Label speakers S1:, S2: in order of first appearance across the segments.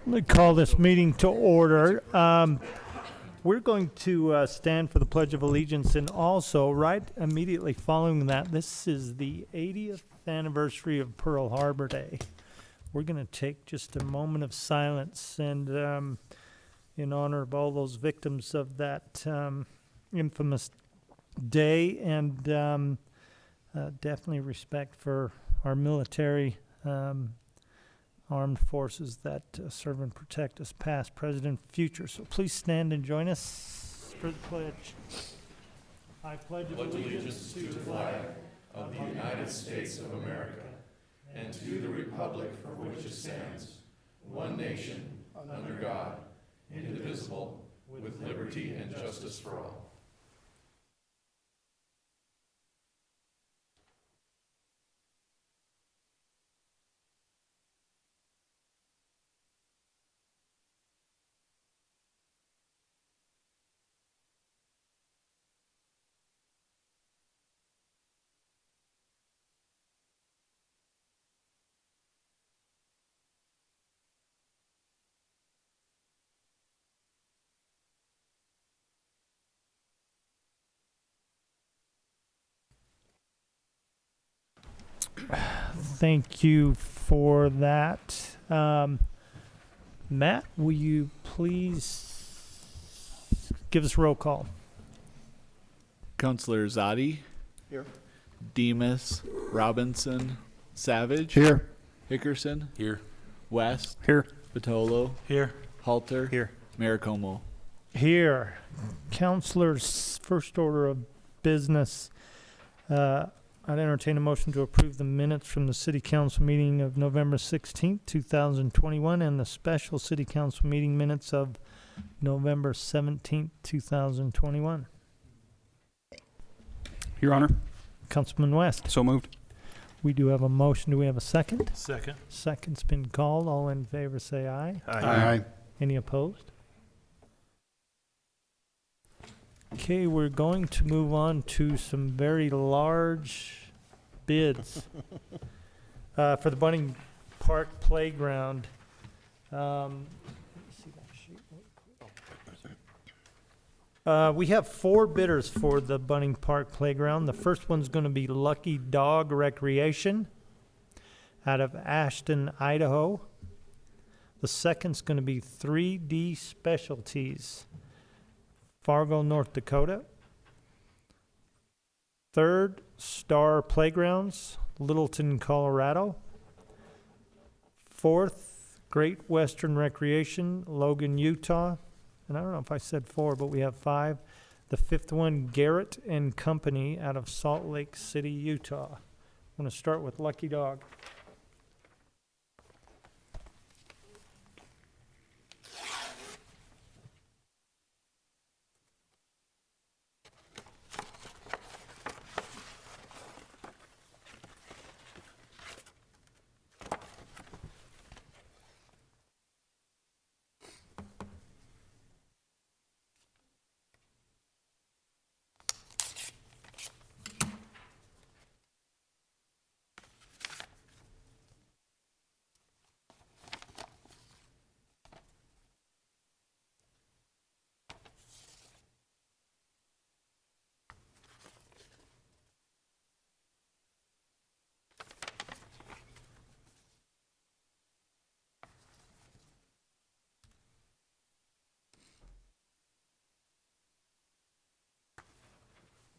S1: Let me call this meeting to order. We're going to stand for the Pledge of Allegiance, and also, right immediately following that, this is the 80th anniversary of Pearl Harbor Day. We're going to take just a moment of silence and in honor of all those victims of that infamous day, and definitely respect for our military armed forces that serve and protect us, past, present, and future. So please stand and join us for the pledge. I pledge allegiance to the flag
S2: of the United States of America and to the republic for which it stands, one nation, under God, indivisible, with liberty and justice for all.
S1: Thank you for that. Matt, will you please give us a roll call?
S3: Councilor Zadi.
S4: Here.
S3: Demas, Robinson, Savage.
S4: Here.
S3: Hickerson.
S4: Here.
S3: West.
S4: Here.
S3: Vitolo.
S4: Here.
S3: Halter.
S4: Here.
S3: Mayor Como.
S1: Here. Counselors, first order of business. I'd entertain a motion to approve the minutes from the City Council meeting of November 16th, 2021, and the special City Council meeting minutes of November 17th, 2021.
S4: Your Honor.
S1: Councilman West.
S4: So moved.
S1: We do have a motion. Do we have a second?
S4: Second.
S1: Second's been called. All in favor say aye.
S4: Aye.
S1: Any opposed? Okay, we're going to move on to some very large bids for the Bunning Park Playground. Let me see that sheet real quick. We have 4 bidders for the Bunning Park Playground. The first one's going to be Lucky Dog Recreation out of Ashton, Idaho. The second's going to be 3D Specialties, Fargo, North Dakota. Third, Star Playgrounds, Littleton, Colorado. Fourth, Great Western Recreation, Logan, Utah. And I don't know if I said 4, but we have 5. The fifth one, Garrett and Company out of Salt Lake City, Utah. I'm going to start with Lucky Dog.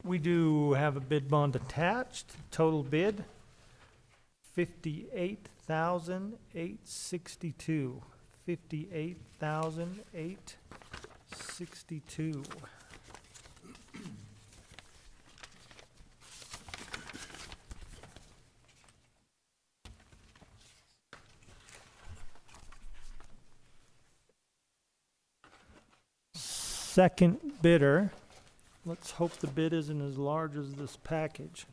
S1: We do have a bid bond attached. Total bid, $58,862. $58,862. Second bidder. Let's hope the bid isn't as large as this package.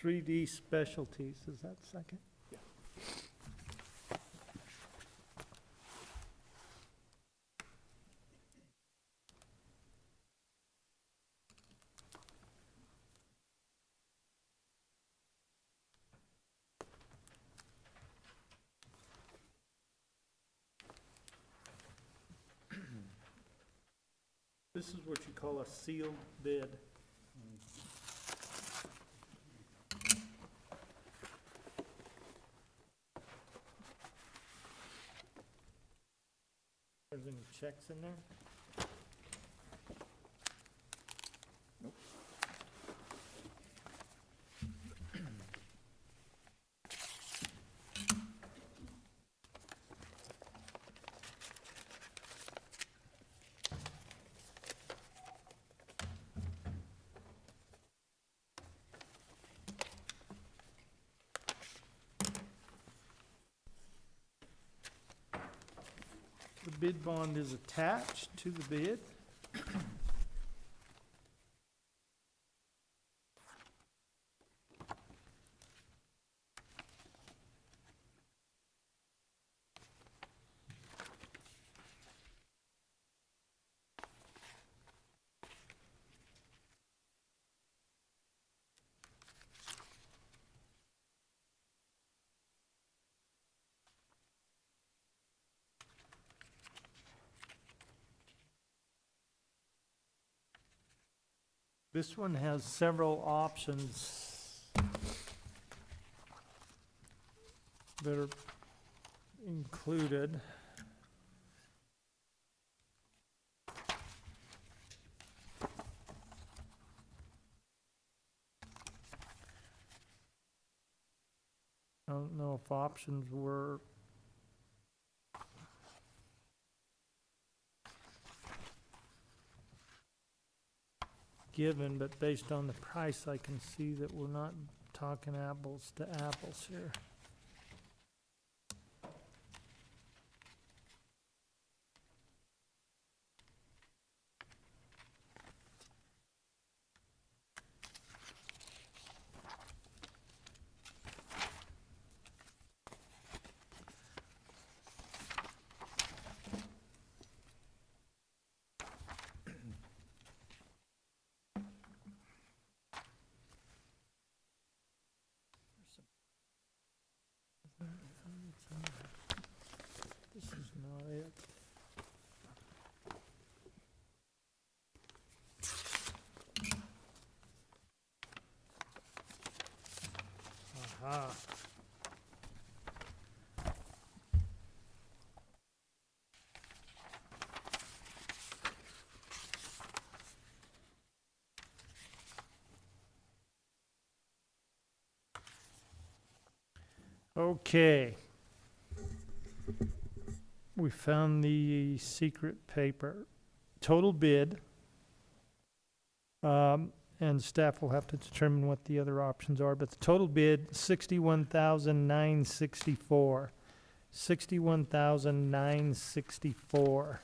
S1: 3D Specialties, is that second? This is what you call a sealed bid. There's any checks in there? The bid bond is attached to the bid. This one has several options that are included. I don't know if options were given, but based on the price, I can see that we're not talking apples to apples here. This is not it. Aha. Okay. We found the secret paper. Total bid. And staff will have to determine what the other options are, but the total bid, 61,964. 61,964.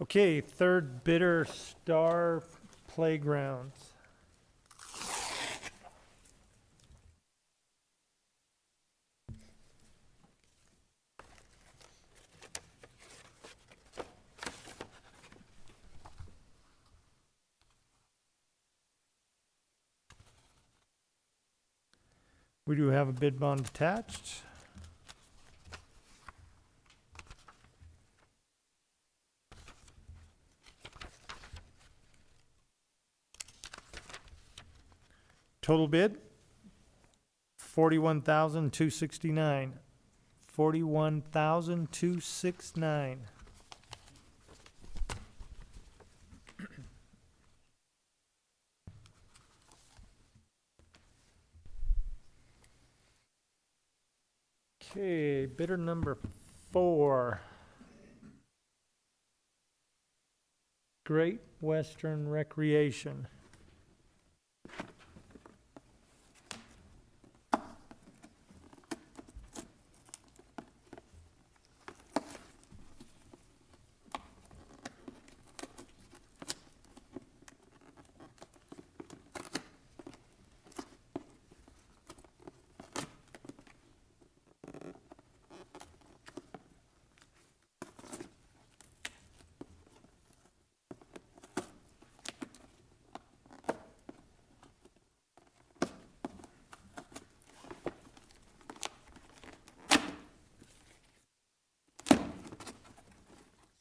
S1: Okay, third bidder, Star Playgrounds. We do have a bid bond attached. Total bid, 41,269. 41,269. Okay, bidder number 4. Great Western Recreation.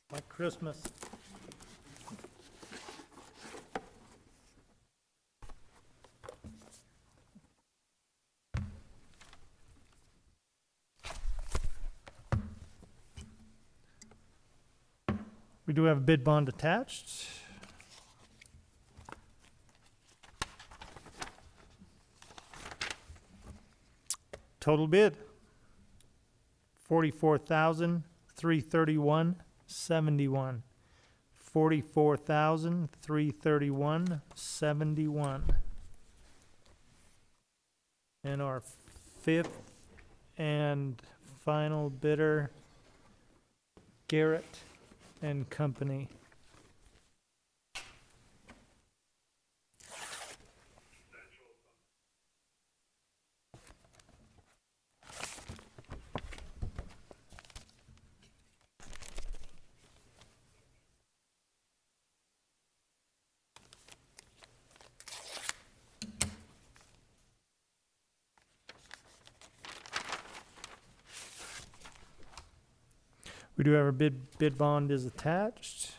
S1: Like Christmas. We do have a bid bond attached. Total bid, $44,331.71. $44,331.71. And our fifth and final bidder, Garrett and Company. We do have our bid bond is attached.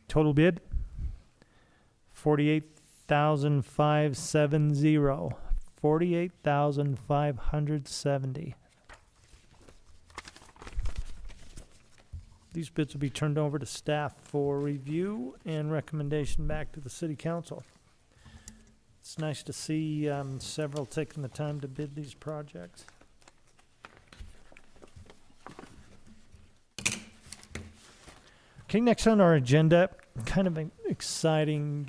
S1: Total bid, $48,570. $48,570. These bids will be turned over to staff for review and recommendation back to the city council. It's nice to see several taking the time to bid these projects. Okay, next on our agenda, kind of an exciting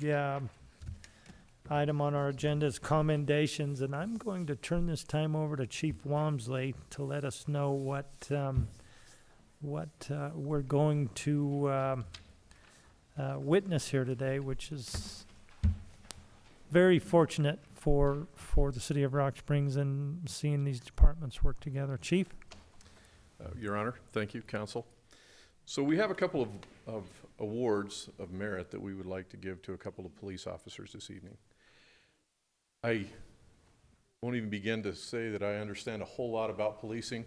S1: item on our agenda is commendations, and I'm going to turn this time over to Chief Walmsley to let us know what we're going to witness here today, which is very fortunate for the city of Rock Springs and seeing these departments work together. Chief?
S2: Your Honor, thank you, Council. So we have a couple of awards of merit that we would like to give to a couple of police officers this evening. I won't even begin to say that I understand a whole lot about policing.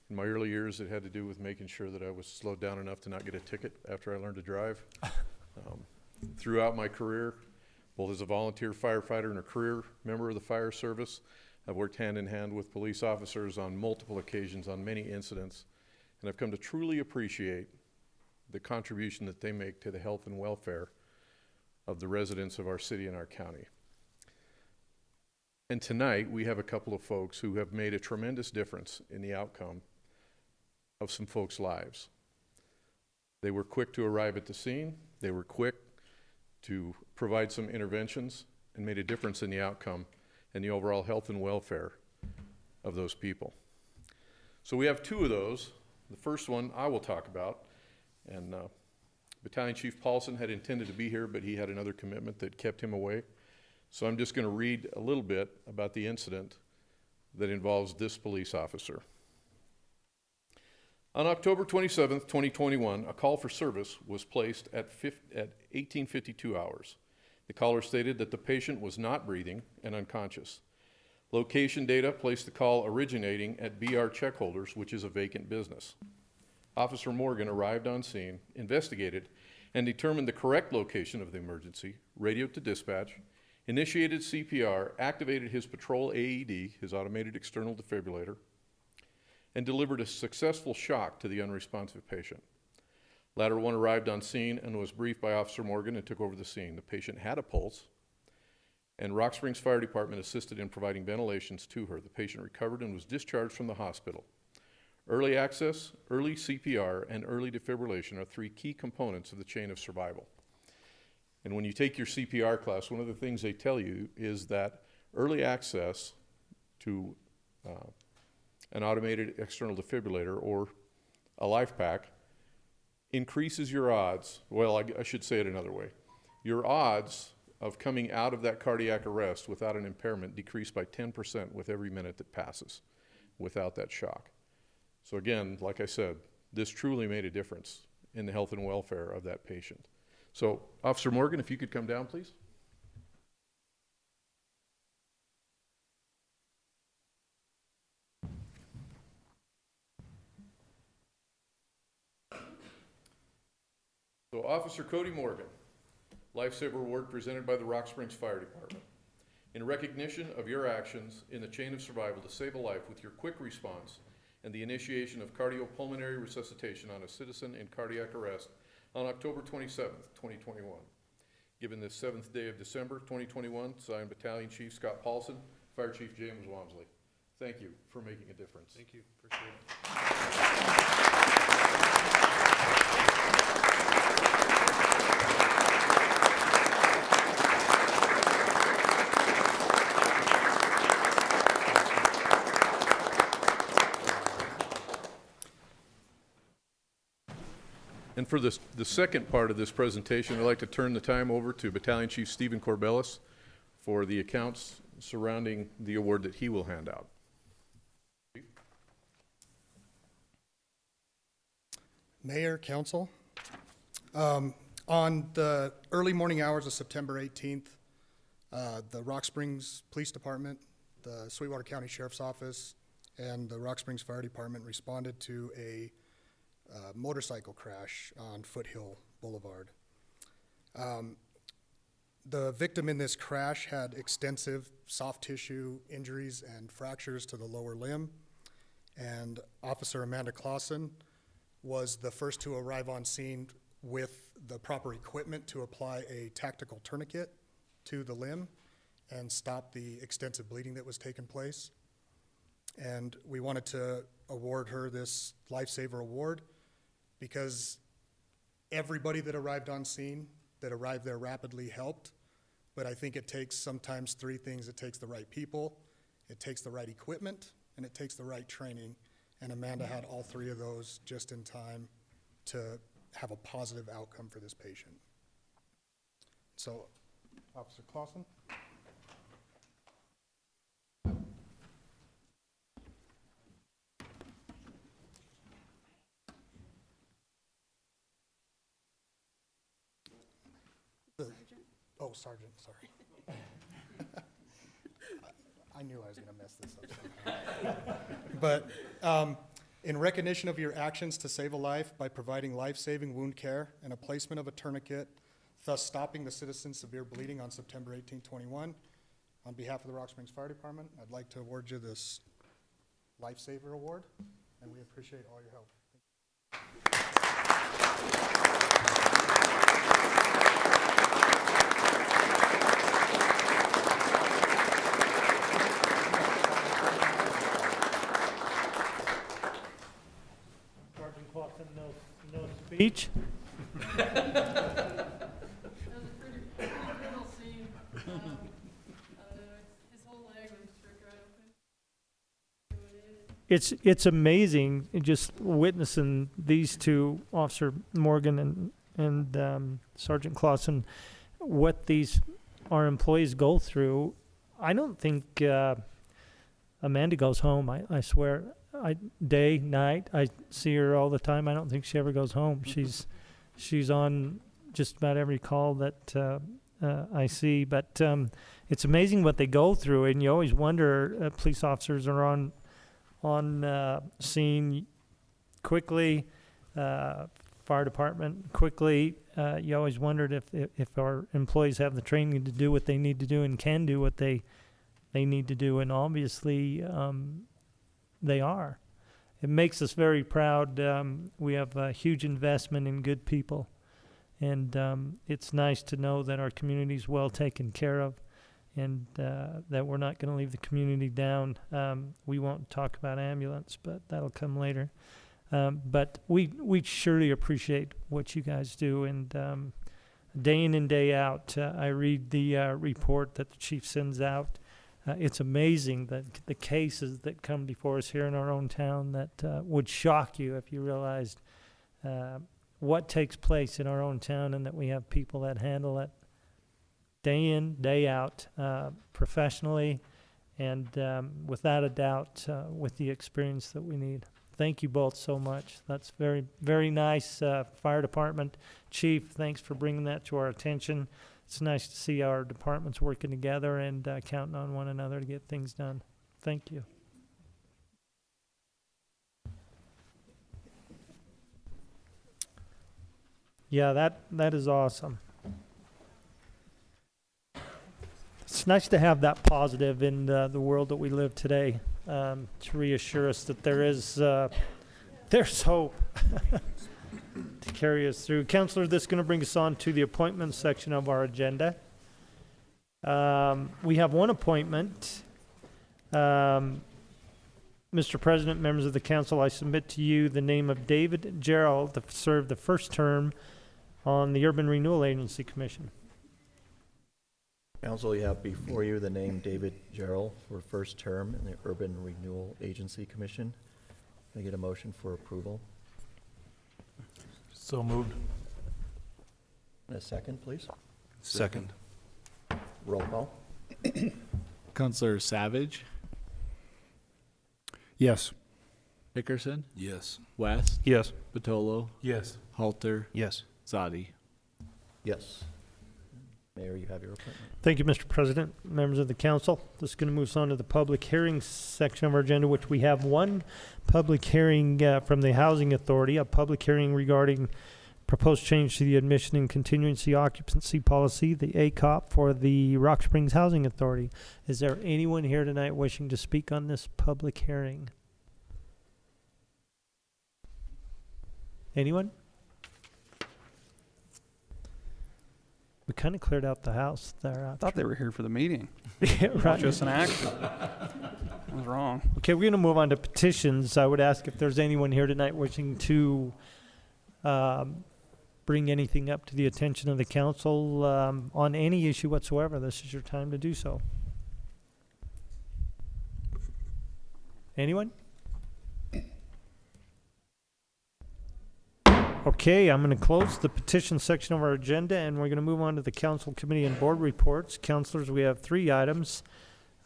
S2: In my early years, it had to do with making sure that I was slowed down enough to not get a ticket after I learned to drive. Throughout my career, both as a volunteer firefighter and a career member of the fire service, I've worked hand in hand with police officers on multiple occasions on many incidents, and I've come to truly appreciate the contribution that they make to the health and welfare of the residents of our city and our county. And tonight, we have a couple of folks who have made a tremendous difference in the outcome of some folks' lives. They were quick to arrive at the scene. They were quick to provide some interventions and made a difference in the outcome and the overall health and welfare of those people. So we have two of those. The first one I will talk about, and Battalion Chief Paulson had intended to be here, but he had another commitment that kept him away. So I'm just going to read a little bit about the incident that involves this police officer. On October 27th, 2021, a call for service was placed at 1852 hours. The caller stated that the patient was not breathing and unconscious. Location data placed the call originating at BR Checkholders, which is a vacant business. Officer Morgan arrived on scene, investigated, and determined the correct location of the emergency, radioed to dispatch, initiated CPR, activated his patrol AED, his automated external defibrillator, and delivered a successful shock to the unresponsive patient. Ladder 1 arrived on scene and was briefed by Officer Morgan and took over the scene. The patient had a pulse, and Rock Springs Fire Department assisted in providing ventilations to her. The patient recovered and was discharged from the hospital. Early access, early CPR, and early defibrillation are 3 key components of the chain of survival. And when you take your CPR class, one of the things they tell you is that early access to an automated external defibrillator or a life pack increases your odds. Well, I should say it another way. Your odds of coming out of that cardiac arrest without an impairment decrease by 10% with every minute that passes without that shock. So again, like I said, this truly made a difference in the health and welfare of that patient. So, Officer Morgan, if you could come down, please. So, Officer Cody Morgan, Lifesaver Award presented by the Rock Springs Fire Department. In recognition of your actions in the chain of survival to save a life with your quick response and the initiation of cardiopulmonary resuscitation on a citizen in cardiac arrest on October 27th, 2021. Given this 7th day of December 2021, signed Battalion Chief Scott Paulson, Fire Chief James Walmsley. Thank you for making a difference.
S4: Thank you. Appreciate it.
S2: And for the second part of this presentation, I'd like to turn the time over to Battalion Chief Stephen Corbellis for the accounts surrounding the award that he will hand out.
S4: Mayor, Council, on the early morning hours of September 18th, the Rock Springs Police Department, the Sweetwater County Sheriff's Office, and the Rock Springs Fire Department responded to a motorcycle crash on Foothill Boulevard. The victim in this crash had extensive soft tissue injuries and fractures to the lower limb, and Officer Amanda Clausen was the first to arrive on scene with the proper equipment to apply a tactical tourniquet to the limb and stop the extensive bleeding that was taking place. And we wanted to award her this Lifesaver Award because everybody that arrived on scene, that arrived there rapidly, helped. But I think it takes sometimes 3 things. It takes the right people, it takes the right equipment, and it takes the right training. And Amanda had all 3 of those just in time to have a positive outcome for this patient. So, Officer Clausen. Oh, Sergeant, sorry. I knew I was going to mess this up somehow. But in recognition of your actions to save a life by providing life-saving wound care and a placement of a tourniquet, thus stopping the citizen's severe bleeding on September 18, 2021, on behalf of the Rock Springs Fire Department, I'd like to award you this Lifesaver Award, and we appreciate all your help.
S1: Sergeant Clausen, no speech.
S5: That was a pretty brutal scene. His whole leg was ripped right open.
S1: It's amazing just witnessing these two, Officer Morgan and Sergeant Clausen, what our employees go through. I don't think Amanda goes home. I swear, day, night, I see her all the time. I don't think she ever goes home. She's on just about every call that I see. But it's amazing what they go through, and you always wonder. Police officers are on scene quickly. Fire department quickly. You always wondered if our employees have the training to do what they need to do and can do what they need to do, and obviously they are. It makes us very proud. We have a huge investment in good people, and it's nice to know that our community is well taken care of. and that we're not going to leave the community down. We won't talk about ambulance, but that'll come later. But we surely appreciate what you guys do, and day in and day out, I read the report that the chief sends out. It's amazing that the cases that come before us here in our own town that would shock you if you realized what takes place in our own town, and that we have people that handle it day in, day out, professionally, and without a doubt, with the experience that we need. Thank you both so much. That's very, very nice. Fire department chief, thanks for bringing that to our attention. It's nice to see our departments working together and counting on one another to get things done. Thank you. Yeah, that is awesome. It's nice to have that positive in the world that we live today, to reassure us that there's hope to carry us through. Counselor, this is going to bring us on to the appointments section of our agenda. We have one appointment. Mr. President, members of the council, I submit to you the name of David Gerald to serve the first term on the Urban Renewal Agency Commission.
S6: Council, you have before you the name David Gerald for first term in the Urban Renewal Agency Commission. Can I get a motion for approval?
S7: So moved.
S6: And a second, please.
S7: Second.
S6: Roll call.
S3: Counselor Savage,
S7: Yes.
S3: Dickerson,
S7: Yes.
S3: West,
S7: Yes.
S3: Batolo,
S7: Yes.
S3: Halter,
S7: Yes.
S3: Zadi.
S6: Yes. Mayor, you have your appointment.
S1: Thank you, Mr. President, members of the council. This is going to move us on to the public hearings section of our agenda, which we have one public hearing from the Housing Authority, a public hearing regarding proposed change to the admission and continuancy occupancy policy, the ACOP, for the Rock Springs Housing Authority. Is there anyone here tonight wishing to speak on this public hearing? Anyone? We kind of cleared out the house there.
S8: I thought they were here for the meeting.
S1: Yeah,
S8: Not
S1: right.
S8: just an action. I was wrong.
S1: Okay, we're going to move on to petitions. I would ask if there's anyone here tonight wishing to bring anything up to the attention of the council on any issue whatsoever. This is your time to do so. Anyone? Okay, I'm going to close the petition section of our agenda, and we're going to move on to the council committee and board reports. Councilors, we have 3 items.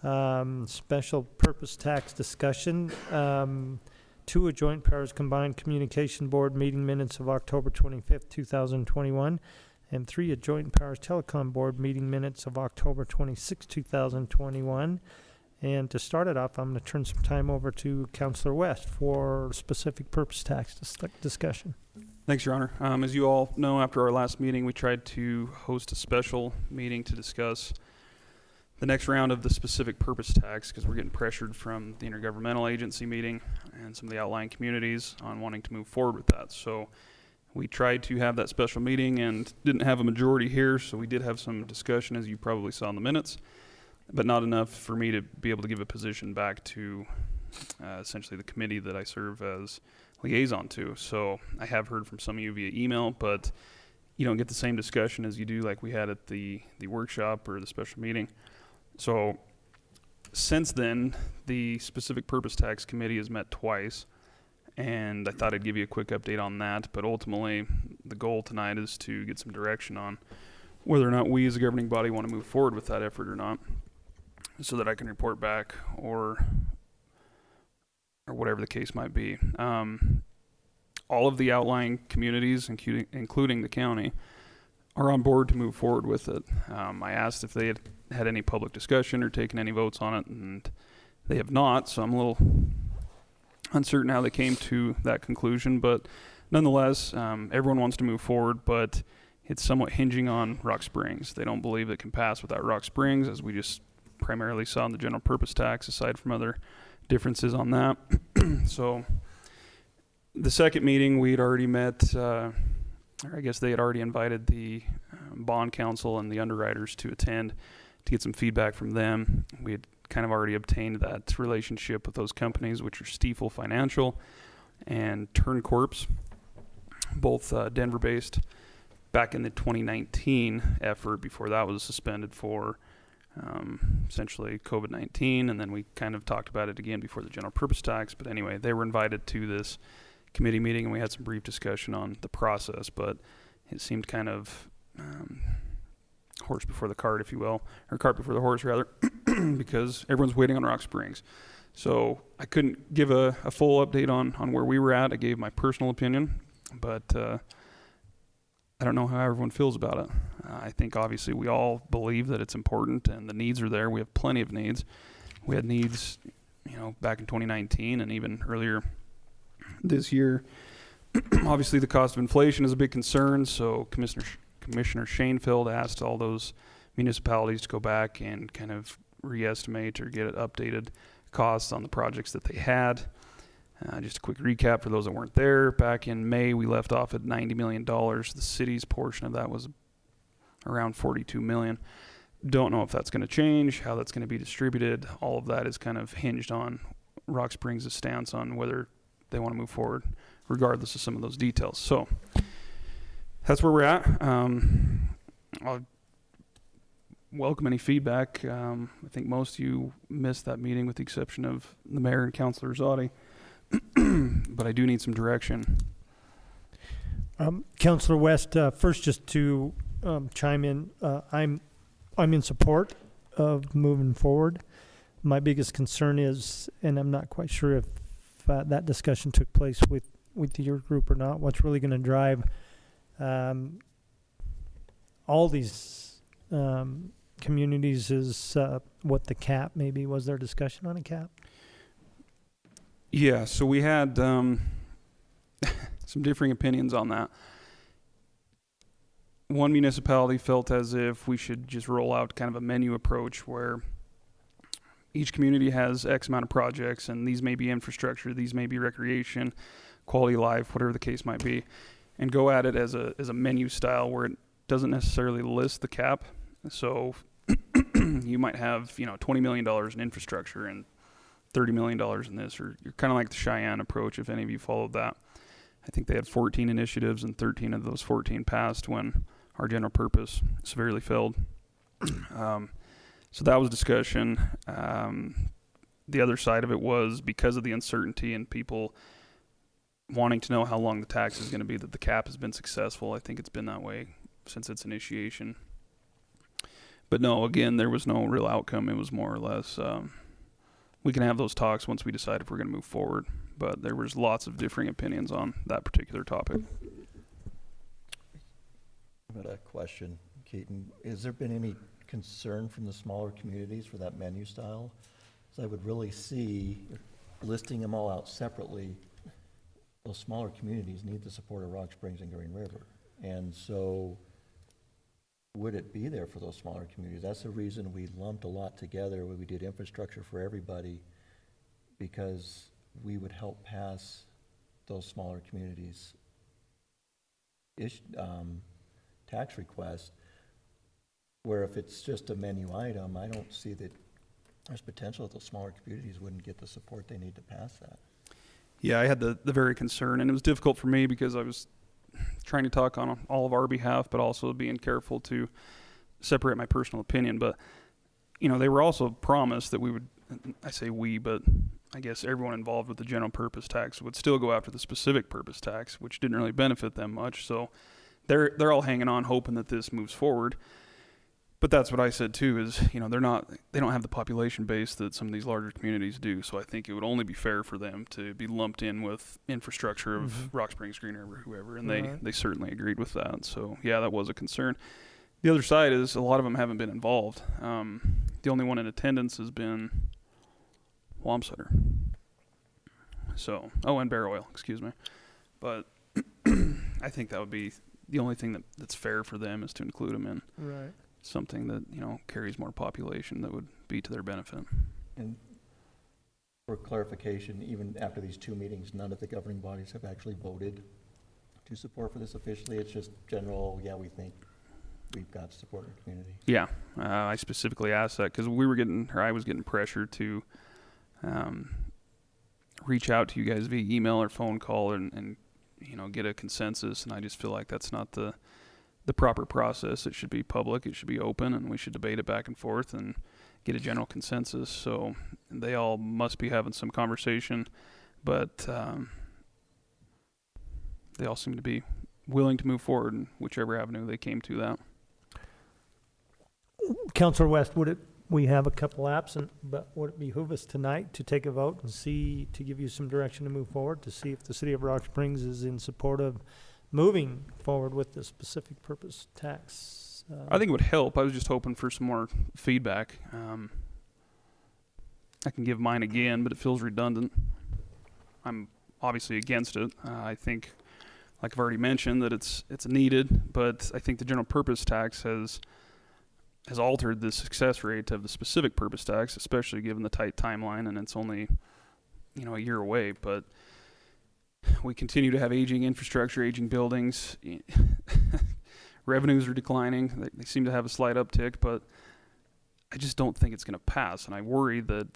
S1: Special purpose tax discussion. 2, a joint powers combined communication board meeting minutes of October 25th, 2021. And 3, a joint powers telecom board meeting minutes of October 26th, 2021. And to start it off, I'm going to turn some time over to Councilor West for specific purpose tax discussion.
S8: Thanks, Your Honor. As you all know, after our last meeting, we tried to host a special meeting to discuss the next round of the specific purpose tax, because we're getting pressured from the intergovernmental agency meeting and some of the outlying communities on wanting to move forward with that. So we tried to have that special meeting and didn't have a majority here, so we did have some discussion, as you probably saw in the minutes, but not enough for me to be able to give a position back to essentially the committee that I serve as liaison to. So I have heard from some of you via email, but you don't get the same discussion as you do like we had at the workshop or the special meeting. So since then, the specific purpose tax committee has met twice, and I thought I'd give you a quick update on that. But ultimately, the goal tonight is to get some direction on whether or not we as a governing body want to move forward with that effort or not, so that I can report back or whatever the case might be. All of the outlying communities, including the county, are on board to move forward with it. I asked if they had any public discussion or taken any votes on it, and they have not, so I'm a little uncertain how they came to that conclusion. But nonetheless, everyone wants to move forward, but it's somewhat hinging on Rock Springs. They don't believe it can pass without Rock Springs, as we just primarily saw in the general purpose tax, aside from other differences on that. So the second meeting, we'd already met, or I guess they had already invited the bond counsel and the underwriters to attend to get some feedback from them. We had kind of already obtained that relationship with those companies, which are Stiefel Financial and Turn Corps, both Denver-based, back in the 2019 effort before that was suspended for essentially COVID-19, and then we kind of talked about it again before the general purpose tax. But anyway, they were invited to this committee meeting, and we had some brief discussion on the process, but it seemed kind of horse before the cart, if you will, or cart before the horse, rather, because everyone's waiting on Rock Springs. So I couldn't give a full update on where we were at. I gave my personal opinion, but I don't know how everyone feels about it. I think obviously we all believe that it's important and the needs are there. We have plenty of needs. We had needs, back in 2019 and even earlier this year. Obviously the cost of inflation is a big concern, so Commissioner Shanefield asked all those municipalities to go back and kind of re-estimate or get updated costs on the projects that they had. Just a quick recap for those that weren't there. Back in May, we left off at $90 million. The city's portion of that was around $42 million. Don't know if that's going to change, how that's going to be distributed. All of that is kind of hinged on Rock Springs' stance on whether they want to move forward, regardless of some of those details. So that's where we're at. I'll welcome any feedback. I think most of you missed that meeting with the exception of the mayor and Councilor Zadi. But I do need some direction.
S1: Councilor West, first just to chime in, I'm in support of moving forward. My biggest concern is, and I'm not quite sure if that discussion took place with your group or not, what's really going to drive all these communities is what the cap maybe. Was there discussion on a cap?
S8: Yeah, so we had some differing opinions on that. One municipality felt as if we should just roll out kind of a menu approach where each community has X amount of projects, and these may be infrastructure, these may be recreation, quality of life, whatever the case might be, and go at it as a menu style where it doesn't necessarily list the cap. So you might have, $20 million in infrastructure and $30 million in this, or you're kind of like the Cheyenne approach, if any of you followed that. I think they had 14 initiatives, and 13 of those 14 passed when our general purpose severely failed. So that was discussion. The other side of it was because of the uncertainty and people wanting to know how long the tax is going to be, that the cap has been successful. I think it's been that way since its initiation. But no, again, there was no real outcome. It was more or less, we can have those talks once we decide if we're going to move forward. But there was lots of differing opinions on that particular topic.
S6: I've got a question, Keaton. Has there been any concern from the smaller communities for that menu style? Because I would really see, listing them all out separately, those smaller communities need the support of Rock Springs and Green River. And so would it be there for those smaller communities? That's the reason we lumped a lot together when we did infrastructure for everybody, because we would help pass those smaller communities' tax requests, where if it's just a menu item, I don't see that there's potential that those smaller communities wouldn't get the support they need to pass that.
S8: Yeah, I had the very concern, and it was difficult for me because I was trying to talk on all of our behalf, but also being careful to separate my personal opinion. But, they were also promised that we would, I say we, but I guess everyone involved with the general purpose tax would still go after the specific purpose tax, which didn't really benefit them much. So they're all hanging on, hoping that this moves forward. But that's what I said too, is, they don't have the population base that some of these larger communities do. So I think it would only be fair for them to be lumped in with infrastructure of Rock Springs, Green River, whoever. And they certainly agreed with that. So yeah, that was a concern. The other side is a lot of them haven't been involved. The only one in attendance has been Wamsutter. So, and Bear Oil, excuse me. But I think that would be the only thing that's fair for them, is to include them in something that, carries more population that would be to their benefit.
S6: And for clarification, even after these two meetings, none of the governing bodies have actually voted to support for this officially. It's just general, yeah, we think we've got to support our community.
S8: Yeah, I specifically asked that because I was getting pressure to reach out to you guys via email or phone call and get a consensus, and I just feel like that's not the proper process. It should be public, it should be open, and we should debate it back and forth and get a general consensus. So they all must be having some conversation, but they all seem to be willing to move forward in whichever avenue they came to that.
S1: Councilor West, we have a couple absent, but would it behoove us tonight to take a vote and see, to give you some direction to move forward, to see if the city of Rock Springs is in support of moving forward with the specific purpose tax?
S8: I think it would help. I was just hoping for some more feedback. I can give mine again, but it feels redundant. I'm obviously against it. I think, like I've already mentioned, that it's needed, but I think the general purpose tax has altered the success rate of the specific purpose tax, especially given the tight timeline, and it's only a year away. But we continue to have aging infrastructure, aging buildings. Revenues are declining. They seem to have a slight uptick, but I just don't think it's going to pass. And I worry that,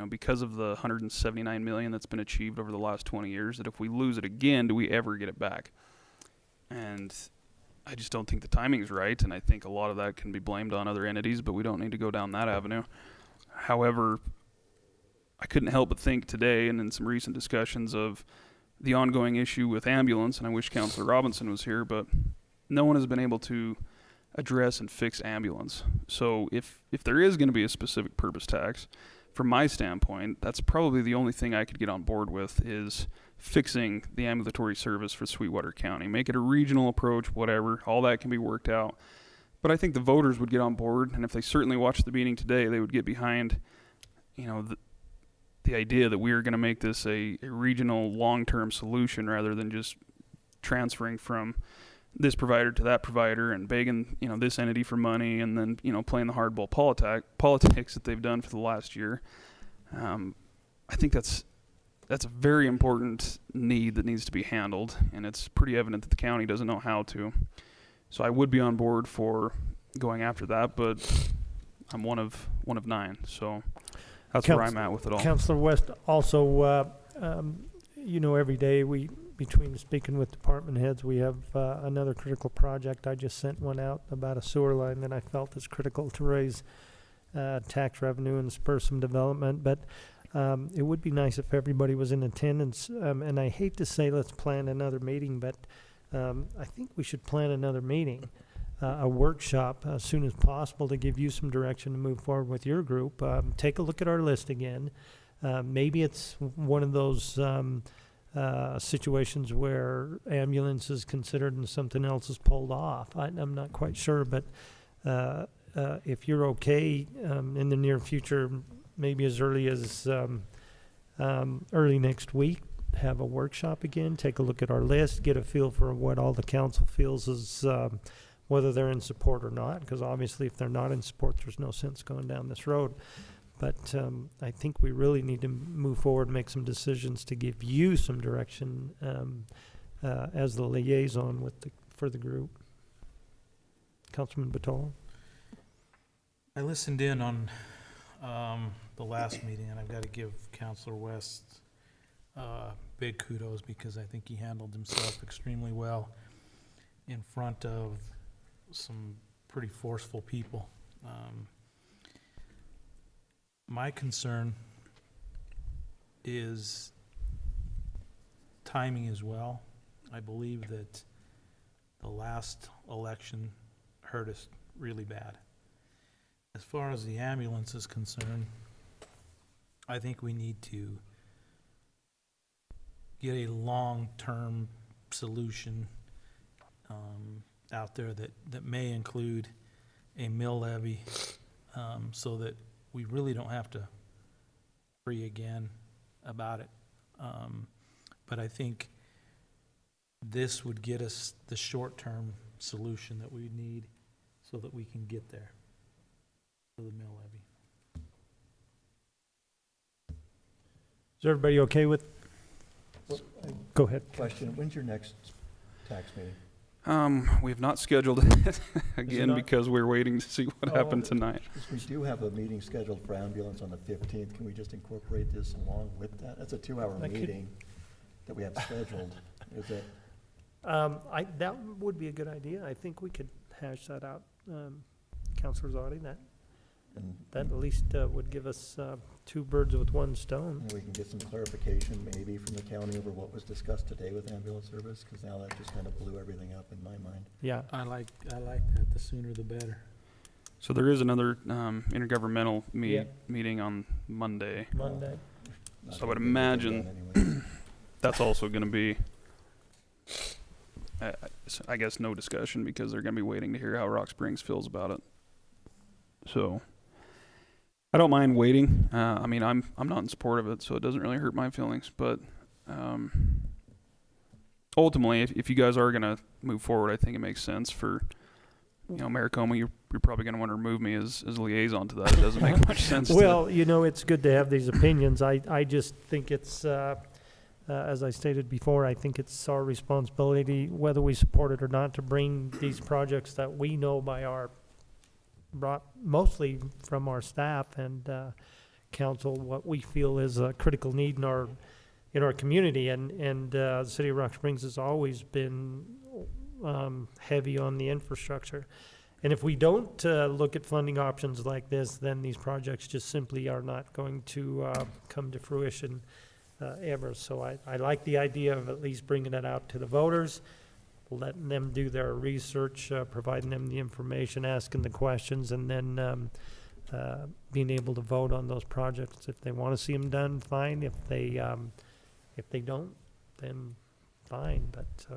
S8: because of the $179 million that's been achieved over the last 20 years, that if we lose it again, do we ever get it back? And I just don't think the timing is right, and I think a lot of that can be blamed on other entities, but we don't need to go down that avenue. However, I couldn't help but think today, and in some recent discussions, of the ongoing issue with ambulance, and I wish Councilor Robinson was here, but no one has been able to address and fix ambulance. So if there is going to be a specific purpose tax, from my standpoint, that's probably the only thing I could get on board with, is fixing the ambulatory service for Sweetwater County. Make it a regional approach, whatever. All that can be worked out. But I think the voters would get on board, and if they certainly watched the meeting today, they would get behind, the idea that we are going to make this a regional long-term solution rather than just transferring from this provider to that provider and begging, this entity for money, and then, playing the hardball politics that they've done for the last year. I think that's a very important need that needs to be handled, and it's pretty evident that the county doesn't know how to. So I would be on board for going after that, but I'm one of 9, so that's where I'm at with it all.
S1: Councilor West, also, every day between speaking with department heads, we have another critical project. I just sent one out about a sewer line that I felt is critical to raise tax revenue and spur some development. But it would be nice if everybody was in attendance. And I hate to say let's plan another meeting, but I think we should plan another meeting, a workshop as soon as possible, to give you some direction to move forward with your group. Take a look at our list again. Maybe it's one of those situations where ambulance is considered and something else is pulled off. I'm not quite sure, but if you're okay, in the near future, maybe as early as early next week, have a workshop again, take a look at our list, get a feel for what all the council feels is, whether they're in support or not, because obviously if they're not in support, there's no sense going down this road. But I think we really need to move forward and make some decisions to give you some direction as the liaison for the group. Councilman Batol?
S7: I listened in on the last meeting, and I've got to give Councilor West big kudos, because I think he handled himself extremely well in front of some pretty forceful people. My concern is timing as well. I believe that the last election hurt us really bad. As far as the ambulance is concerned, I think we need to get a long-term solution out there that may include a mill levy, so that we really don't have to worry again about it. But I think this would get us the short-term solution that we need so that we can get there for the mill levy.
S1: Is everybody okay with? Go ahead.
S6: Question, when's your next tax meeting?
S8: We have not scheduled it again
S1: not?
S8: because we're waiting to see what happened
S1: Oh.
S8: tonight.
S6: We do have a meeting scheduled for ambulance on the 15th. Can we just incorporate this along with that? That's a 2-hour
S1: I could-
S6: meeting that we have scheduled. Is it,
S1: That would be a good idea. I think we could hash that out, Counselor Zadi.
S6: and
S1: That at least would give us 2 birds with 1 stone.
S6: we can get some clarification maybe from the county over what was discussed today with ambulance service, because now that just kind of blew everything up in my mind.
S1: Yeah.
S7: I like that, the sooner the better.
S8: So there is another intergovernmental
S1: Yeah.
S8: meeting on Monday.
S1: Monday.
S6: Not
S8: So I would
S6: gonna be able to get
S8: imagine-
S6: it done anyway.
S8: That's also going to be, I guess, no discussion because they're going to be waiting to hear how Rock Springs feels about it. So I don't mind waiting. I mean, I'm not in support of it, so it doesn't really hurt my feelings. But ultimately, if you guys are going to move forward, I think it makes sense for, Mayor Comey, you're probably going to want to remove me as a liaison to that. It doesn't make much sense.
S1: Well, it's good to have these opinions. I just think it's, as I stated before, I think it's our responsibility, whether we support it or not, to bring these projects that we know brought mostly from our staff and council, what we feel is a critical need in our community. And the city of Rock Springs has always been heavy on the infrastructure. And if we don't look at funding options like this, then these projects just simply are not going to come to fruition ever. So I like the idea of at least bringing it out to the voters, letting them do their research, providing them the information, asking the questions, and then being able to vote on those projects. If they want to see them done, fine. If they don't, then fine. But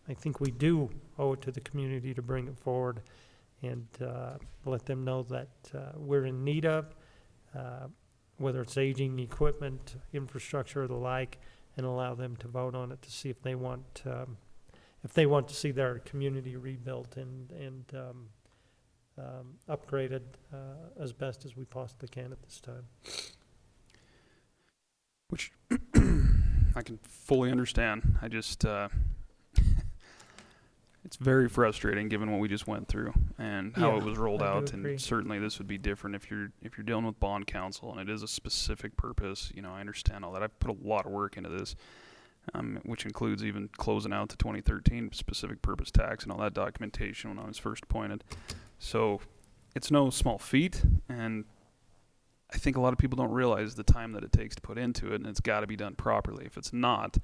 S1: I think we do owe it to the community to bring it forward and let them know that we're in need of, whether it's aging equipment, infrastructure, or the like, and allow them to vote on it to see if they want to see their community rebuilt and upgraded as best as we possibly can at this time.
S8: Which I can fully understand. I just, it's very frustrating given what we just went through and how
S1: Yeah,
S8: it was rolled
S1: I do
S8: out.
S1: agree.
S8: And certainly this would be different if you're dealing with bond counsel and it is a specific purpose. I understand all that. I've put a lot of work into this, which includes even closing out the 2013 specific purpose tax and all that documentation when I was first appointed. So it's no small feat, and I think a lot of people don't realize the time that it takes to put into it, and it's got to be done properly. If it's not,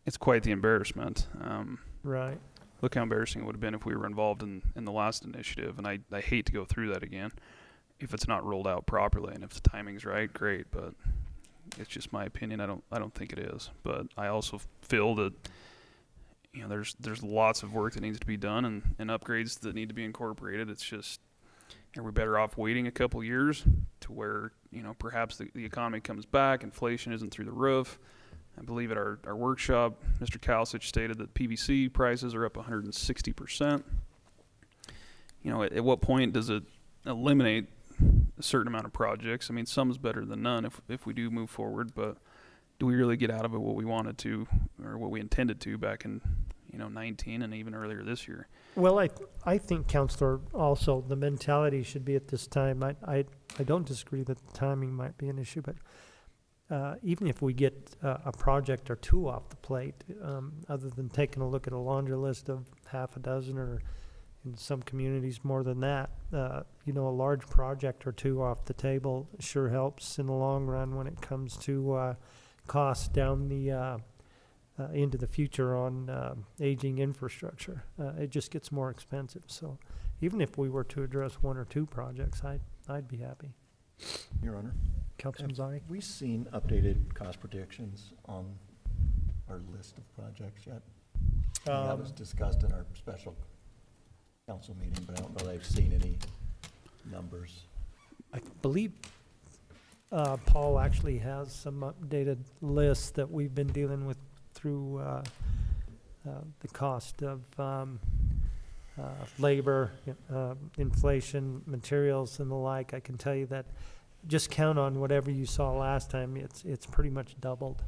S8: it's quite the embarrassment.
S1: Right.
S8: Look how embarrassing it would have been if we were involved in the last initiative, and I hate to go through that again if it's not rolled out properly. And if the timing's right, great, but it's just my opinion. I don't think it is. But I also feel that there's lots of work that needs to be done and upgrades that need to be incorporated. It's just, are we better off waiting a couple years to where perhaps the economy comes back, inflation isn't through the roof? I believe at our workshop, Mr. Kalsich stated that PVC prices are up 160%. At what point does it eliminate a certain amount of projects? I mean, some is better than none if we do move forward, but do we really get out of it what we wanted to or what we intended to back in 19 and even earlier this year?
S1: Well, I think, Counselor, also the mentality should be at this time. I don't disagree that the timing might be an issue, but even if we get a project or 2 off the plate, other than taking a look at a laundry list of half a dozen or in some communities more than that, a large project or 2 off the table sure helps in the long run when it comes to costs down the into the future on aging infrastructure. It just gets more expensive. So even if we were to address 1 or 2 projects, I'd be happy.
S6: Your Honor,
S1: Councilman Zani?
S6: have we seen updated cost projections on our list of projects yet? That was discussed in our special council meeting, but I don't know that I've seen any numbers.
S1: I believe Paul actually has some updated lists that we've been dealing with through the cost of labor, inflation, materials, and the like. I can tell you that just count on whatever you saw last time. It's pretty much doubled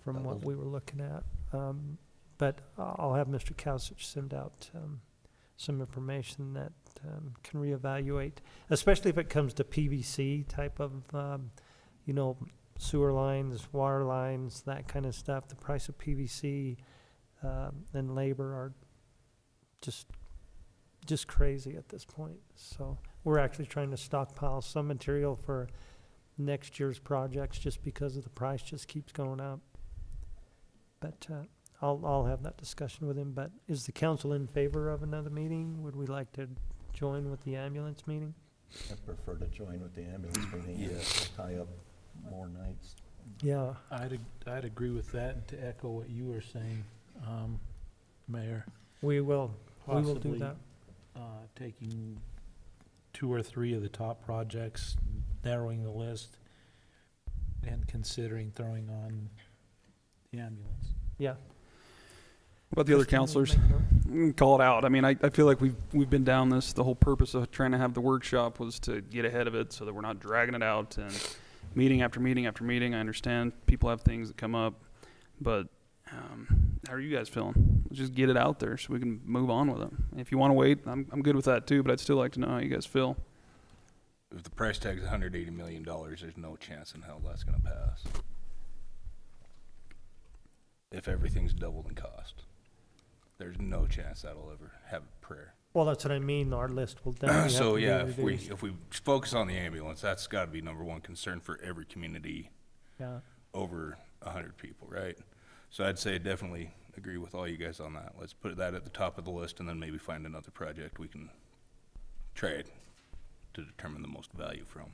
S1: from what
S6: Doubled.
S1: we were looking at. but I'll have Mr. Kausich send out some information that can reevaluate, especially if it comes to PVC type of, sewer lines, water lines, that kind of stuff. The price of PVC and labor are just crazy at this point. So we're actually trying to stockpile some material for next year's projects just because of the price just keeps going up. But I'll have that discussion with him. But is the council in favor of another meeting? Would we like to join with the ambulance meeting?
S6: I prefer to join with the ambulance meeting and tie up more nights.
S1: Yeah.
S7: I'd agree with that, and to echo what you were saying, Mayor.
S1: We will do
S7: Possibly,
S1: that.
S7: taking 2 or 3 of the top projects, narrowing the list, and considering throwing on the ambulance.
S1: Yeah.
S8: What about the other
S1: Kristen, will you
S8: counselors?
S1: make a note?
S8: Call it out. I mean, I feel like we've been down this. The whole purpose of trying to have the workshop was to get ahead of it so that we're not dragging it out and meeting after meeting after meeting. I understand people have things that come up, but how are you guys feeling? Let's just get it out there so we can move on with it. If you want to wait, I'm good with that too, but I'd still like to know how you guys feel.
S9: If the price tag is $180 million, there's no chance in hell that's going to pass. If everything's doubled in cost, there's no chance that'll ever have a prayer.
S1: Well, that's what I mean. Our list will definitely have
S9: So
S1: to be
S9: yeah,
S1: reduced.
S9: if we focus on the ambulance, that's got to be number one concern for every community
S1: Yeah.
S9: over 100 people, right? So I'd say definitely agree with all you guys on that. Let's put that at the top of the list and then maybe find another project we can trade to determine the most value from.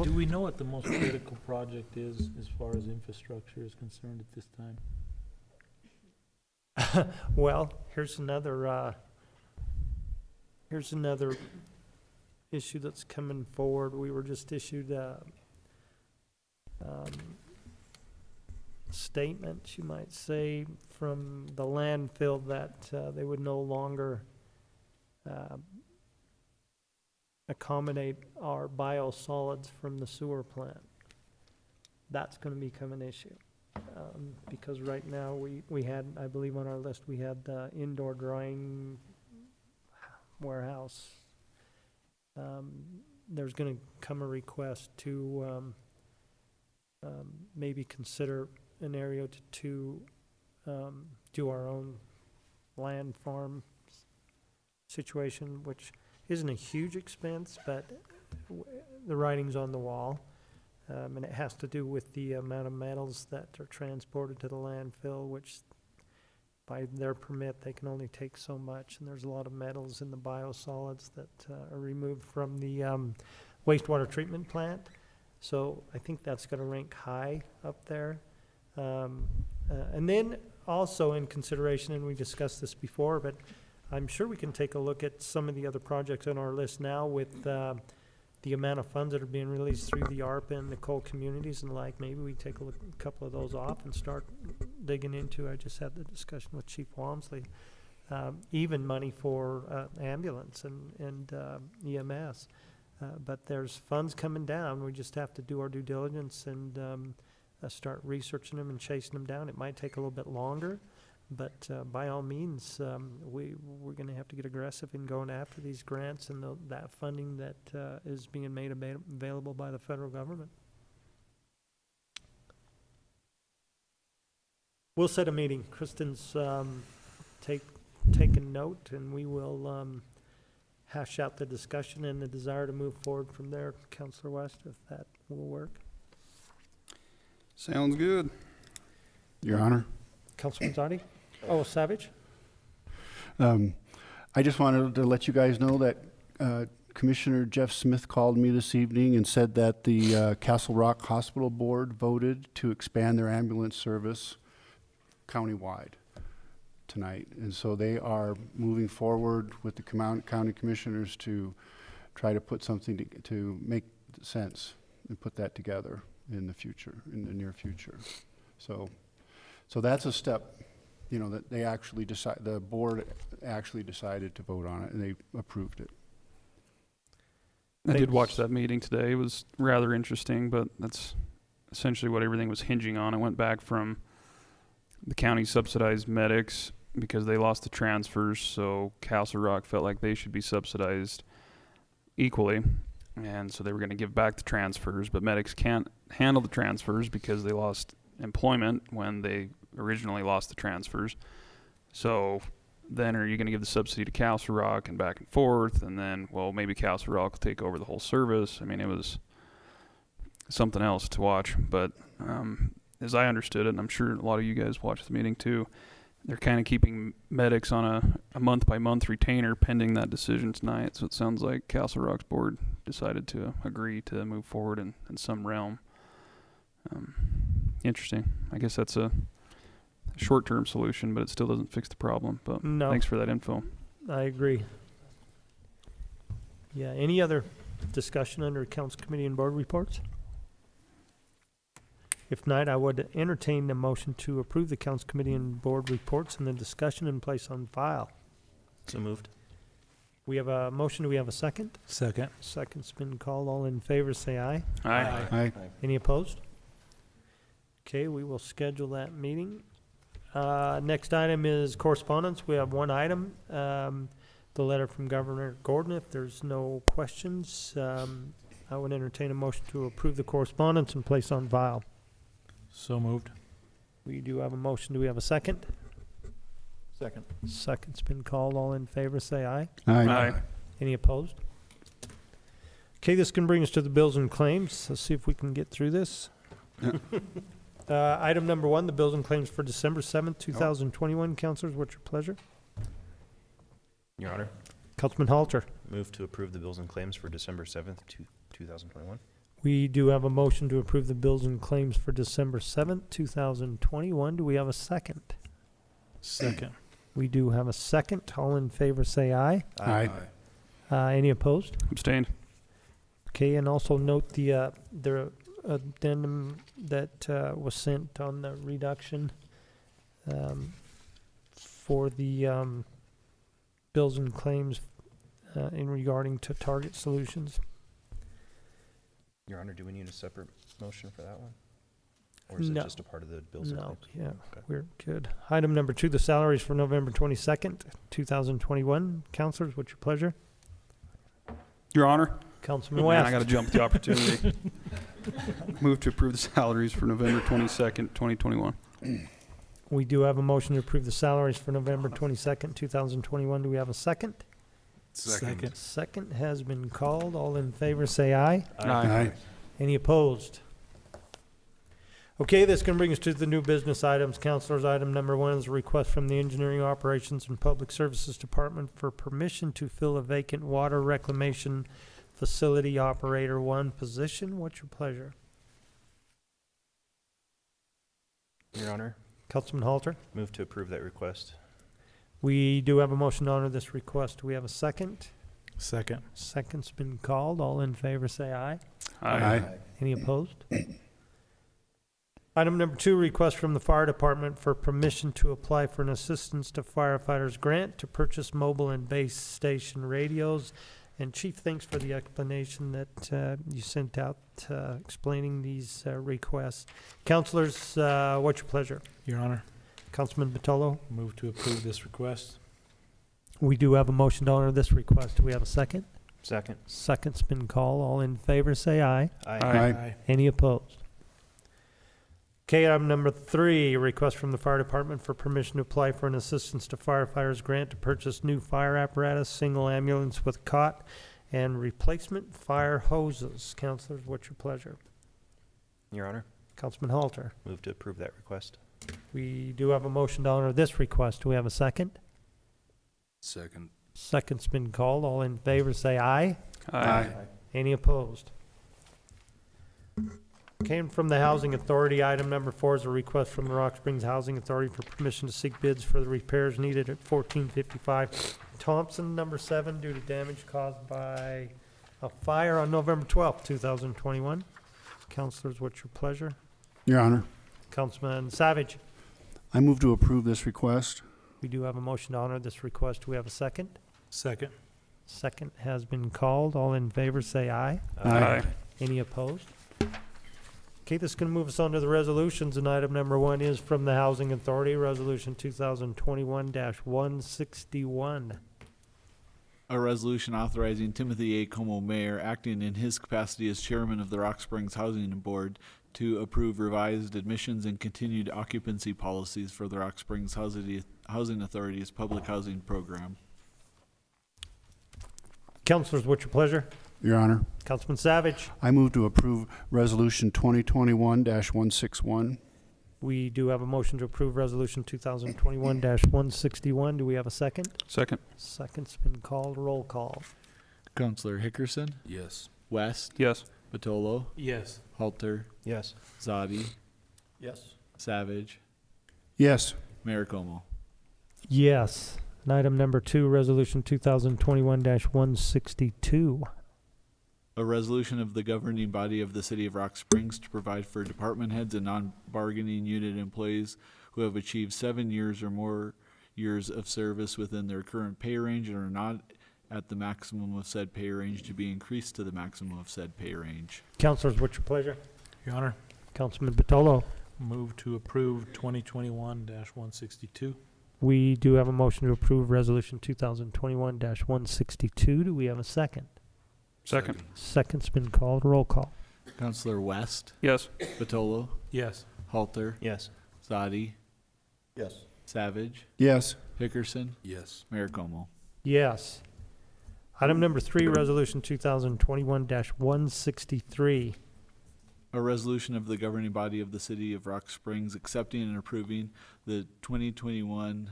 S7: Do we know what the most critical project is as far as infrastructure is concerned at this time?
S1: Well, here's another issue that's coming forward. We were just issued a statement, you might say, from the landfill that they would no longer accommodate our biosolids from the sewer plant. That's going to become an issue. Because right now we had, I believe on our list, we had the indoor drying warehouse. There's going to come a request to maybe consider an area to do our own land farm situation, which isn't a huge expense, but the writing's on the wall. And it has to do with the amount of metals that are transported to the landfill, which by their permit, they can only take so much. And there's a lot of metals in the biosolids that are removed from the wastewater treatment plant. So I think that's going to rank high up there. And then also in consideration, and we discussed this before, but I'm sure we can take a look at some of the other projects on our list now with the amount of funds that are being released through the ARPA and the coal communities and like. Maybe we take a couple of those off and start digging into. I just had the discussion with Chief Walmsley. Even money for ambulance and EMS. But there's funds coming down. We just have to do our due diligence and start researching them and chasing them down. It might take a little bit longer. But by all means, we're going to have to get aggressive in going after these grants and that funding that is being made available by the federal government. We'll set a meeting. Kristen's taken note, and we will hash out the discussion and the desire to move forward from there, Councilor West, if that will work.
S8: Sounds good.
S2: Your Honor.
S1: Councilman Zadi? Oh, Savage?
S2: I just wanted to let you guys know that Commissioner Jeff Smith called me this evening and said that the Castle Rock Hospital Board voted to expand their ambulance service countywide tonight. And so they are moving forward with the county commissioners to try to put something to make sense and put that together in the future, in the near future. So that's a step, that they actually the board actually decided to vote on it, and they approved it.
S8: I did watch that meeting today. It was rather interesting, but that's essentially what everything was hinging on. It went back from the county subsidized medics because they lost the transfers, so Castle Rock felt like they should be subsidized equally. And so they were going to give back the transfers, but medics can't handle the transfers because they lost employment when they originally lost the transfers. So then are you going to give the subsidy to Castle Rock and back and forth? And then, well, maybe Castle Rock will take over the whole service. I mean, it was something else to watch. But as I understood it, and I'm sure a lot of you guys watched the meeting too, they're kind of keeping medics on a month-by-month retainer pending that decision tonight. So it sounds like Castle Rock's board decided to agree to move forward in some realm. Interesting. I guess that's a short-term solution, but it still doesn't fix the problem. But
S1: No.
S8: thanks for that info.
S1: I agree. Yeah, any other discussion under accounts committee and board reports? If not, I would entertain the motion to approve the accounts committee and board reports and the discussion and place on file.
S10: So moved.
S1: We have a motion. Do we have a second?
S7: Second.
S1: Second's been called. All in favor, say aye.
S8: Aye.
S1: Any opposed? Okay, we will schedule that meeting. Next item is correspondence. We have one item, the letter from Governor Gordon. If there's no questions, I would entertain a motion to approve the correspondence and place on file.
S7: So moved.
S1: We do have a motion. Do we have a second?
S6: Second.
S1: Second's been called. All in favor, say aye.
S8: Aye.
S1: Any opposed? Okay, this can bring us to the bills and claims. Let's see if we can get through this. Item number 1, the bills and claims for December 7th, 2021. Councilors, what's your pleasure?
S10: Your Honor,
S1: Councilman Halter.
S10: move to approve the bills and claims for December 7th, 2021.
S1: We do have a motion to approve the bills and claims for December 7th, 2021. Do we have a second?
S7: Second.
S1: We do have a second. All in favor, say aye.
S2: Aye.
S1: Any opposed?
S8: Abstained.
S1: Okay, and also note the addendum that was sent on the reduction for the bills and claims in regarding to Target Solutions.
S10: Your Honor, do we need a separate motion for that one? Or is it
S1: No.
S10: just a part of the bills and
S1: No,
S10: claims?
S1: yeah,
S10: Okay.
S1: we're good. Item number 2, the salaries for November 22nd, 2021. Councilors, what's your pleasure?
S8: Your Honor.
S1: Councilman
S8: Man,
S1: West.
S8: I got to jump the opportunity. Move to approve the salaries for November 22nd, 2021.
S1: We do have a motion to approve the salaries for November 22nd, 2021. Do we have a second?
S7: Second.
S1: Second has been called. All in favor, say aye.
S2: Aye.
S1: Any opposed? Okay, this can bring us to the new business items. Councilors, item number 1 is a request from the Engineering Operations and Public Services Department for permission to fill a vacant water reclamation facility operator 1 position. What's your pleasure?
S10: Your Honor,
S1: Councilman Halter?
S10: move to approve that request.
S1: We do have a motion to honor this request. Do we have a second?
S7: Second.
S1: Second's been called. All in favor, say aye.
S2: Aye.
S1: Any opposed? Item number 2, request from the fire department for permission to apply for an assistance to firefighters grant to purchase mobile and base station radios. And Chief, thanks for the explanation that you sent out explaining these requests. Councilors, what's your pleasure?
S7: Your Honor,
S1: Councilman Batolo?
S7: move to approve this request.
S1: We do have a motion to honor this request. Do we have a second?
S10: Second.
S1: Second's been called. All in favor, say aye.
S2: Aye.
S1: Any opposed? Okay, item number 3, request from the fire department for permission to apply for an assistance to firefighters grant to purchase new fire apparatus, single ambulance with cot, and replacement fire hoses. Councilors, what's your pleasure?
S10: Your Honor,
S1: Councilman Halter?
S10: move to approve that request.
S1: We do have a motion to honor this request. Do we have a second?
S9: Second.
S1: Second's been called. All in favor, say aye.
S8: Aye.
S1: Any opposed? Came from the Housing Authority. Item number 4 is a request from the Rock Springs Housing Authority for permission to seek bids for the repairs needed at 1455 Thompson, number 7, due to damage caused by a fire on November 12th, 2021. Councilors, what's your pleasure?
S2: Your Honor,
S1: Councilman Savage?
S2: I move to approve this request.
S1: We do have a motion to honor this request. Do we have a second?
S7: Second.
S1: Second has been called. All in favor, say aye.
S8: Aye.
S1: Any opposed? Okay, this is going to move us on to the resolutions, and item number 1 is from the Housing Authority, Resolution 2021-161.
S3: A resolution authorizing Timothy A. Como, Mayor, acting in his capacity as chairman of the Rock Springs Housing Board, to approve revised admissions and continued occupancy policies for the Rock Springs Housing Authority's public housing program.
S1: Councilors, what's your pleasure?
S2: Your Honor,
S1: Councilman Savage.
S2: I move to approve Resolution 2021-161.
S1: We do have a motion to approve Resolution 2021-161. Do we have a second?
S8: Second.
S1: Second's been called. Roll call.
S3: Counselor Hickerson,
S9: Yes.
S3: West,
S8: Yes.
S3: Batolo,
S7: Yes.
S3: Halter,
S10: Yes.
S3: Zadi,
S6: Yes.
S3: Savage,
S2: Yes.
S3: Mayor Como.
S1: Yes. And item number 2, Resolution 2021-162.
S3: A resolution of the governing body of the City of Rock Springs to provide for department heads and non-bargaining unit employees who have achieved 7 years or more years of service within their current pay range and are not at the maximum of said pay range to be increased to the maximum of said pay range.
S1: Councilors, what's your pleasure?
S7: Your Honor,
S1: Councilman Batolo.
S7: move to approve 2021-162.
S1: We do have a motion to approve Resolution 2021-162. Do we have a second?
S8: Second.
S1: Second's been called. Roll call.
S3: Counselor West,
S8: Yes.
S3: Batolo,
S7: Yes.
S3: Halter,
S10: Yes.
S3: Zadi,
S6: Yes.
S3: Savage,
S2: Yes.
S3: Hickerson,
S9: Yes.
S3: Mayor Como.
S1: Yes. Item number 3, Resolution 2021-163.
S3: A resolution of the governing body of the City of Rock Springs accepting and approving the 2021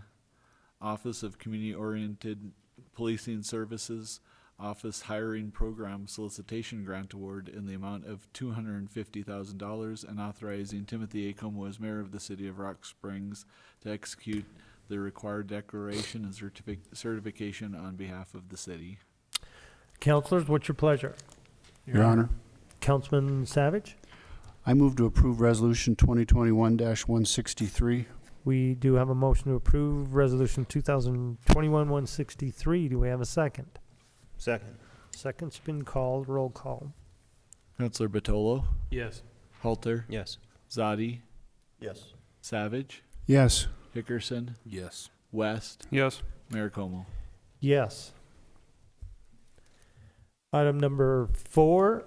S3: Office of Community-Oriented Policing Services Office Hiring Program Solicitation Grant Award in the amount of $250,000 and authorizing Timothy A. Como as mayor of the City of Rock Springs to execute the required declaration and certification on behalf of the city.
S1: Councilors, what's your pleasure?
S2: Your Honor,
S1: Councilman Savage?
S2: I move to approve Resolution 2021-163.
S1: We do have a motion to approve Resolution 2021-163. Do we have a second?
S10: Second.
S1: Second's been called. Roll call.
S3: Counselor Batolo,
S7: Yes.
S3: Halter,
S10: Yes.
S3: Zadi,
S6: Yes.
S3: Savage,
S2: Yes.
S3: Hickerson,
S9: Yes.
S3: West,
S8: Yes.
S3: Mayor Como.
S1: Yes. Item number 4,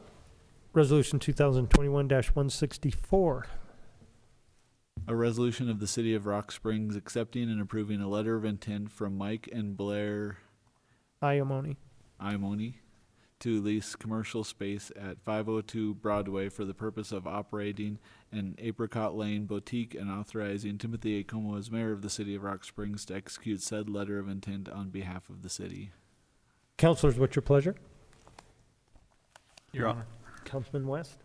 S1: Resolution 2021-164.
S3: A resolution of the City of Rock Springs accepting and approving a letter of intent from Mike and Blair
S1: Iamoni.
S3: Imoni to lease commercial space at 502 Broadway for the purpose of operating an Apricot Lane boutique and authorizing Timothy A. Como as mayor of the City of Rock Springs to execute said letter of intent on behalf of the city.
S1: Councilors, what's your pleasure?
S7: Your Honor.
S1: Councilman West?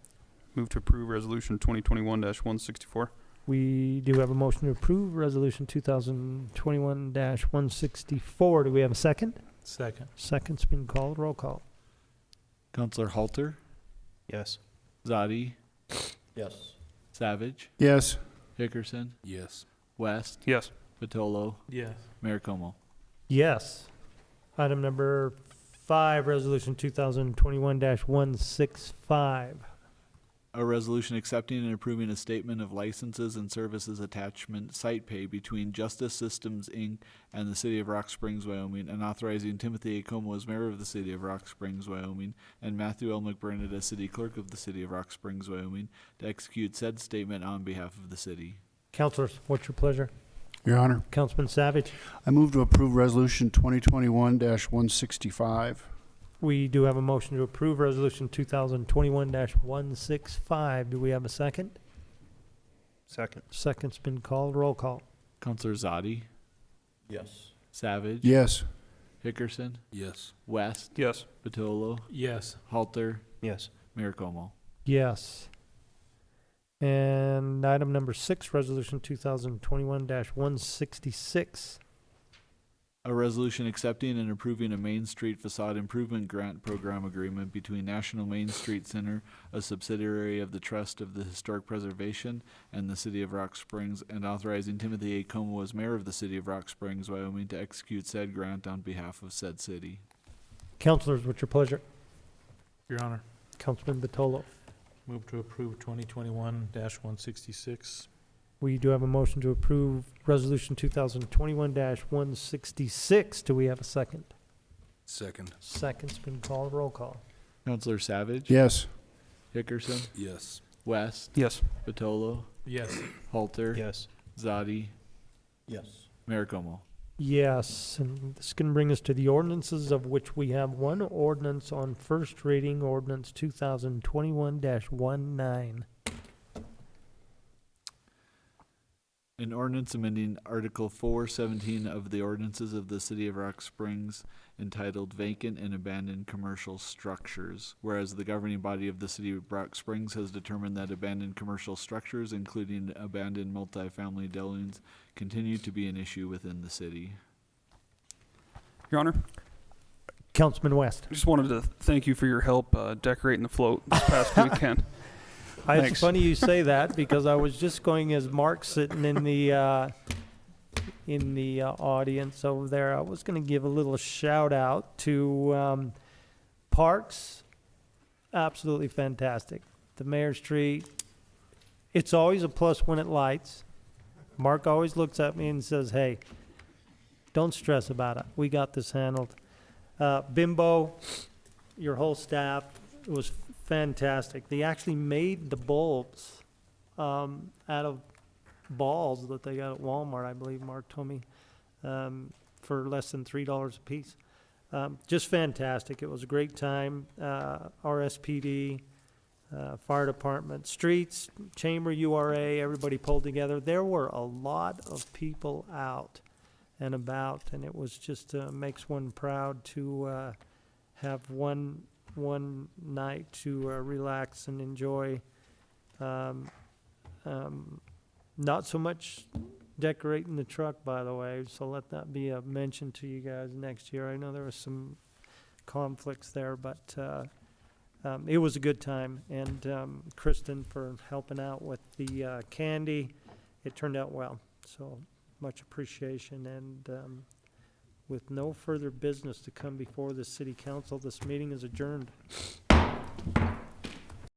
S8: Move to approve Resolution 2021-164.
S1: We do have a motion to approve Resolution 2021-164. Do we have a second?
S7: Second.
S1: Second's been called. Roll call.
S3: Counselor Halter,
S10: Yes.
S3: Zadi,
S6: Yes.
S3: Savage,
S2: Yes.
S3: Hickerson,
S9: Yes.
S3: West,
S8: Yes.
S3: Batolo,
S7: Yes.
S3: Mayor Como.
S1: Yes. Item number 5, Resolution 2021-165.
S3: A resolution accepting and approving a statement of licenses and services attachment site pay between Justice Systems, Inc. and the City of Rock Springs, Wyoming, and authorizing Timothy A. Como as mayor of the City of Rock Springs, Wyoming, and Matthew L. McBurnett as city clerk of the City of Rock Springs, Wyoming, to execute said statement on behalf of the city.
S1: Councilors, what's your pleasure?
S2: Your Honor,
S1: Councilman Savage?
S2: I move to approve Resolution 2021-165.
S1: We do have a motion to approve Resolution 2021-165. Do we have a second?
S10: Second.
S1: Second's been called. Roll call.
S3: Counselor Zadi,
S6: Yes.
S3: Savage,
S2: Yes.
S3: Hickerson,
S9: Yes.
S3: West,
S8: Yes.
S3: Batolo,
S7: Yes.
S3: Halter,
S10: Yes.
S3: Mayor Como.
S1: Yes. And item number 6, Resolution 2021-166.
S3: A resolution accepting and approving a Main Street Facade Improvement Grant Program Agreement between National Main Street Center, a subsidiary of the Trust of the Historic Preservation, and the City of Rock Springs, and authorizing Timothy A. Como as mayor of the City of Rock Springs, Wyoming, to execute said grant on behalf of said city.
S1: Councilors, what's your pleasure?
S7: Your Honor.
S1: Councilman Batolo?
S7: Move to approve 2021-166.
S1: We do have a motion to approve Resolution 2021-166. Do we have a second?
S9: Second.
S1: Second's been called. Roll call.
S3: Counselor Savage?
S2: Yes.
S3: Hickerson?
S9: Yes.
S3: West?
S8: Yes.
S3: Vitolo?
S7: Yes.
S3: Halter?
S10: Yes.
S3: Zadi?
S6: Yes.
S3: Mayor Como?
S1: Yes, and this can bring us to the ordinances, of which we have one ordinance on first reading, ordinance 2021-19.
S3: An ordinance amending Article 417 of the ordinances of the City of Rock Springs entitled Vacant and Abandoned Commercial Structures. Whereas the governing body of the City of Rock Springs has determined that abandoned commercial structures, including abandoned multifamily dwellings, continue to be an issue within the city.
S8: Your Honor,
S1: Councilman West.
S8: I just wanted to thank you for your help decorating the float this past weekend.
S1: It's
S8: Thanks.
S1: funny you say that, because I was just going, as Mark sitting in the audience over there, I was going to give a little shout out to Parks. Absolutely fantastic. The Mayor Street, it's always a plus when it lights. Mark always looks at me and says, hey, don't stress about it. We got this handled. Bimbo, your whole staff, it was fantastic. They actually made the bulbs out of balls that they got at Walmart, I believe Mark told me, for less than $3 a piece. Just fantastic. It was a great time. RSPD, fire department, streets, chamber, URA, everybody pulled together. There were a lot of people out and about, and it was just makes one proud to have one night to relax and enjoy. Not so much decorating the truck, by the way, so let that be a mention to you guys next year. I know there was some conflicts there, but it was a good time. And Kristen for helping out with the candy. It turned out well, so much appreciation. And with no further business to come before the city council, this meeting is adjourned.